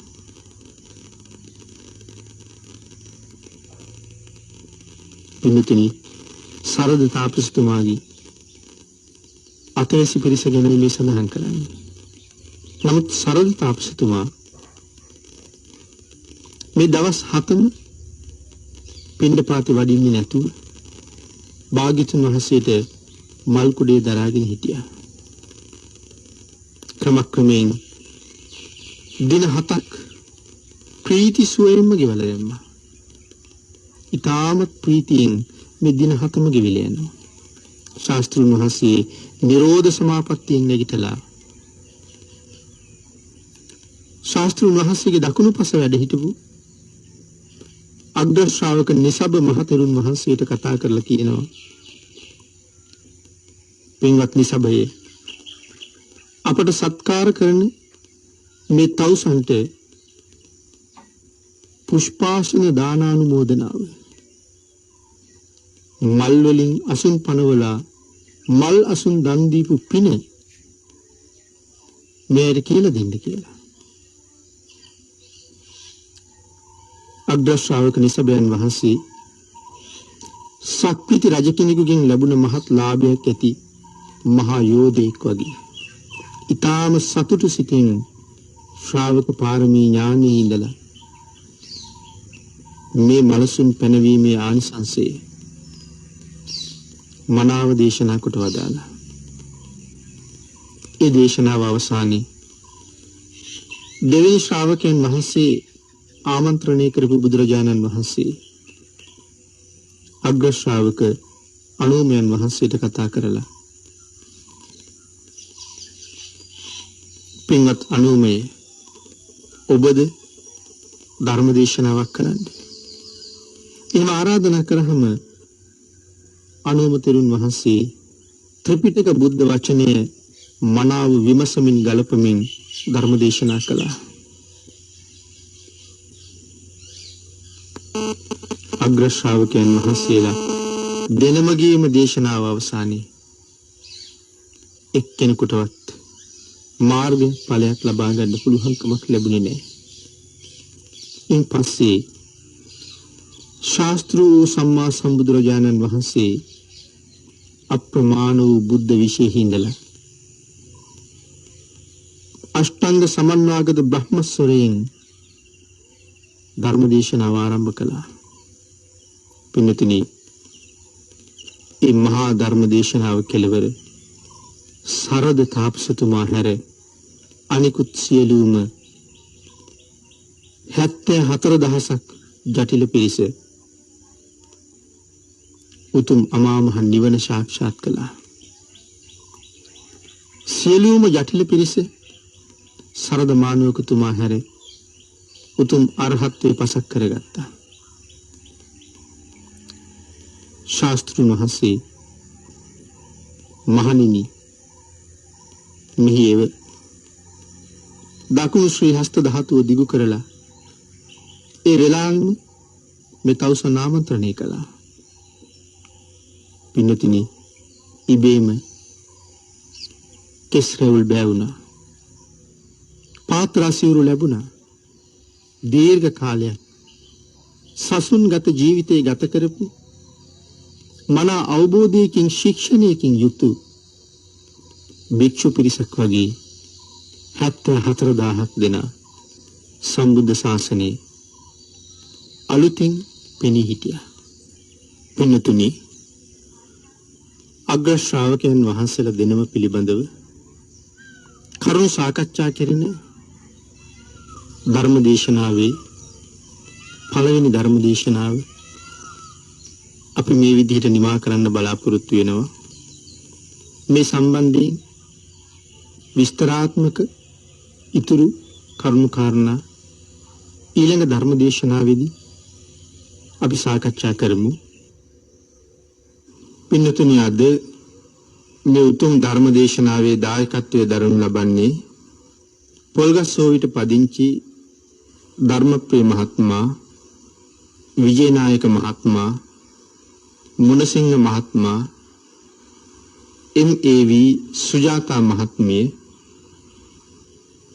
[SPEAKER 2] පින්තුනි, සරද තාපසතුමාගේ අතවැසි පිරිස ගැන මේ සඳහන් කරන්නේ. නමුත් සරද තාපසතුමා මේ දවස් 7ම පිණ්ඩපාතේ වඩින්නේ නැතුව භාග්‍යතුන් වහන්සේට මල් කුඩේ දරාගෙන හිටියා. ක්‍රමක්‍රමයෙන් දින 7ක් ප්‍රීති සුවයෙන්ම ගෙවලා දැම්මා. ඊටමත් ප්‍රීතියෙන් මේ දින 7ම ගෙවිලා යනවා. ශාස්ත්‍රඥ වහන්සේ නිරෝධ සමාපත්තියෙන් නැගිටලා ශාස්ත්‍රඥ වහන්සේගේ දකුණු පස වැඩ හිටපු අග්‍ර ශ්‍රාවක නිසබ මහතෙරුන් වහන්සේට කතා කරලා කියනවා, පින්වත් නිසබයේ, අපට සත්කාර කරන මේ තවුසන්ට පුෂ්පාසන දානානුමෝදනාව මල් වලින් අසුන් පනවලා මල් අසුන් දන් දීපු පින මෙයට කියලා දෙන්න කියලා. අග්‍ර ශ්‍රාවක නිසබයන් වහන්සේ සක්විති රජ කෙනෙකුගෙන් ලැබුණ මහත් ලාභයක් ඇති මහා යෝධයෙක් වගේ ඊටාම සතුටු සිතින් ශ්‍රාවක පාරමී ඥානයේ ඉඳලා මේ මලසුන් පැනවීමේ ආනිසංසය මනාව දේශනා කොට වදාළා. ඒ දේශනාව අවසානයේ දෙවෙනි ශ්‍රාවකයන් වහන්සේ ආමන්ත්‍රණය කරපු බුදුරජාණන් වහන්සේ අග්‍ර ශ්‍රාවක අනුමයන් වහන්සේට කතා කරලා, පින්වත් අනුමය, ඔබද ධර්ම දේශනාවක් කරන්න. එහෙම ආරාධනා කරාම අනුම තෙරුන් වහන්සේ ත්‍රිපිටක බුද්ධ වචනය මනාව විමසමින් ගලපමින් ධර්ම දේශනා කළා. අග්‍ර ශ්‍රාවකයන් වහන්සේලා දෙනමගේම දේශනාව අවසානයේ එක්කෙනෙකුටවත් මාර්ග ඵලයක් ලබා ගන්න පුළුවන්කමක් ලැබුණේ නැහැ. ඉන් පස්සේ ශාස්ත්‍රූ සම්මා සම්බුදුරජාණන් වහන්සේ අප්‍රමාණ වූ බුද්ධ විශේෂින්දලා අෂ්ටාංග සමන්වාගත බ්‍රහ්මස්වරයෙන් ධර්ම දේශනාව ආරම්භ කළා. පින්තුනි, මේ මහා ධර්ම දේශනාව කෙලවර සරද තාපසතුමා හැර අනිකුත් සියලුම 74000ක් ජටිල පිරිස උතුම් අමා මහ නිවන සාක්ෂාත් කළා. සියලුම ජටිල පිරිස සරද මානවකතුමා හැර උතුම් අරහත්ත්වේ පසක් කරගත්තා. ශාස්ත්‍රඥ වහන්සේ මහණෙනි, මෙහිව දකුණු ශ්‍රී හස්ත ධාතුව දිගු කරලා ඒ රෙලාංගම මේ තවුසන් ආමන්ත්‍රණය කළා. පින්නතිනි, ඉබේම කෙස් රැවුල් බෑවුණා. පාත්‍රා සිවුරු ලැබුණා. දීර්ඝ කාලයක් සසුන්ගත ජීවිතය ගත කරපු මනා අවබෝධයකින් ශික්ෂණයකින් යුතු භික්ෂු පිරිසක් වගේ 74000ක් දෙනා සම්බුද්ධ ශාසනයේ අලුතින් පෙනී හිටියා. පින්නතුනි, අග්‍ර ශ්‍රාවකයන් වහන්සේලා දෙනම පිළිබඳව කරුණු සාකච්ඡා කෙරෙන ධර්මදේශනාවේ පළවෙනි ධර්මදේශනාව අපි මේ විදිහට නිමා කරන්න බලාපොරොත්තු වෙනවා. මේ සම්බන්ධයෙන් විස්තරාත්මක ඉතුරු කරුණු කාරණා ඊළඟ ධර්මදේශනාවේදී අපි සාකච්ඡා කරමු. පින්නතුනි, අද මේ උතුම් ධර්මදේශනාවේ දායකත්වයේ දරනු ලබන්නේ පොල්ගස්සෝවිට පදිංචි ධර්මප්‍රිය මහත්මයා, විජේනායක මහත්මයා, මුණසිංහ මහත්මයා, MAV සුජාතා මහත්මිය,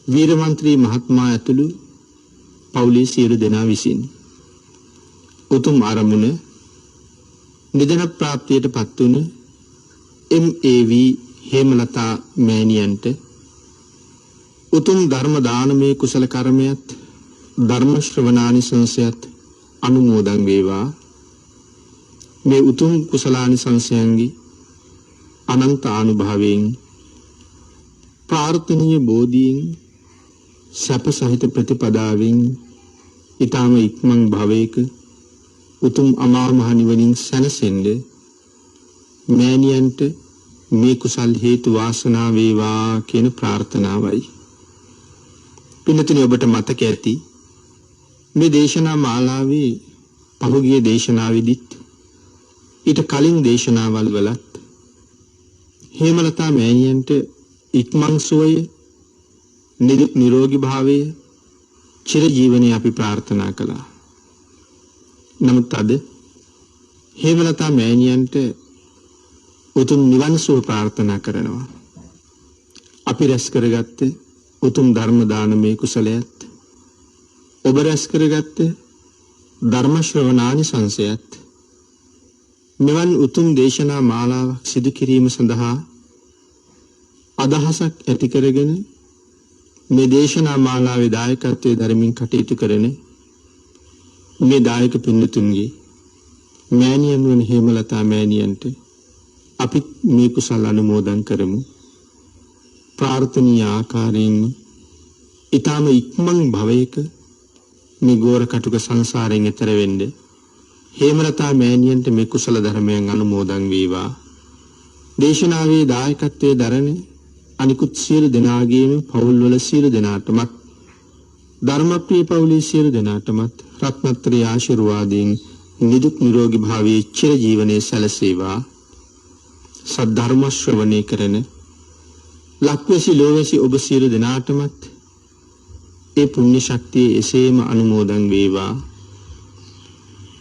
[SPEAKER 2] වීරමන්ත්‍රී මහත්මයා ඇතුළු පවුලේ සියලු දෙනා විසින් උතුම් ආරමුණ නිදන ප්‍රාප්තියට පත් වුණ MAV හේමලතා මෑණියන්ට උතුම් ධර්ම දානමය කුසල කර්මයක් ධර්ම ශ්‍රවණානිසංසයත් අනුමෝදන් වේවා. මේ උතුම් කුසලානිසංසයන්ගේ අනන්ත ආනුභාවයෙන් ප්‍රාර්ථනීය බෝධියෙන් සැප සහිත ප්‍රතිපදාවෙන් ඊටම ඉක්මන් භවයක උතුම් අමා මහ නිවනින් සැනසෙන්න මෑණියන්ට මේ කුසල් හේතු වාසනා වේවා කියන ප්‍රාර්ථනාවයි. පින්නතුනි, ඔබට මතක ඇති මේ දේශනා මාලාවේ පහුගිය දේශනාවෙදිත් ඊට කලින් දේශනාවල් වලත් හේමලතා මෑණියන්ට ඉක්මන් සුවය, නිදුක් නිරෝගී භාවය, චිර ජීවනය අපි ප්‍රාර්ථනා කළා. නමුත් අද හේමලතා මෑණියන්ට උතුම් නිවන් සුව ප්‍රාර්ථනා කරනවා. අපි රැස් කරගත්ත උතුම් ධර්ම දානමය කුසලයත්, ඔබ රැස් කරගත්ත ධර්ම ශ්‍රවණානිසංසයත් මෙවන් උතුම් දේශනා මාලාවක් සිදු කිරීම සඳහා අදහසක් ඇති කරගෙන මේ දේශනා මාලාවේ දායකත්වයේ දරමින් කටයුතු කරන මේ දායක පින්තුන්ගේ මෑණියන් වන හේමලතා මෑණියන්ට අපි මේ කුසල අනුමෝදන් කරමු. ප්‍රාර්ථනීය ආකාරයෙන් ඊටම ඉක්මන් භවයක මේ ගෝර කටුක සංසාරයෙන් එතර වෙන්න හේමලතා මෑණියන්ට මේ කුසල ධර්මයන් අනුමෝදන් වේවා. දේශනාවේ දායකත්වයේ දරන අනිකුත් සියලු දෙනාගේම පවුල්වල සියලු දෙනාටමත් ධර්මප්‍රිය පවුලේ සියලු දෙනාටමත් රත්නත්‍රි ආශිර්වාදයෙන් නිදුක් නිරෝගී භාවයේ චිර ජීවනයේ සැලසේවා. සද්ධර්ම ශ්‍රවණය කරන ලක්වැසි ලෝවැසි ඔබ සියලු දෙනාටමත් ඒ පුණ්‍ය ශක්තිය එසේම අනුමෝදන් වේවා.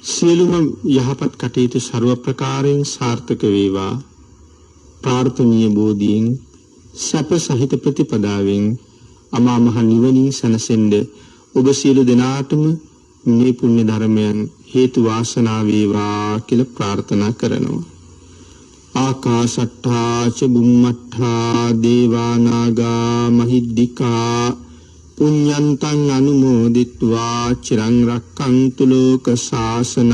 [SPEAKER 2] සියලුම යහපත් කටයුතු ਸਰව ප්‍රකාරයෙන් සාර්ථක වේවා. ප්‍රාර්ථනීය බෝධියෙන් සැප සහිත ප්‍රතිපදාවෙන් අමා මහ නිවනින් සැනසෙන්න ඔබ සියලු දෙනාටම මේ පුණ්‍ය ධර්මයන් හේතු වාසනා වේවා කියලා ප්‍රාර්ථනා කරනවා. ආකාශට්ඨා ච බුම්මට්ඨා දේවා නාග මහිද්దికා පුඤ්ඤන්තං අනුමෝදිත්වා චිරං රක්ඛන්තු ලෝක ශාසනං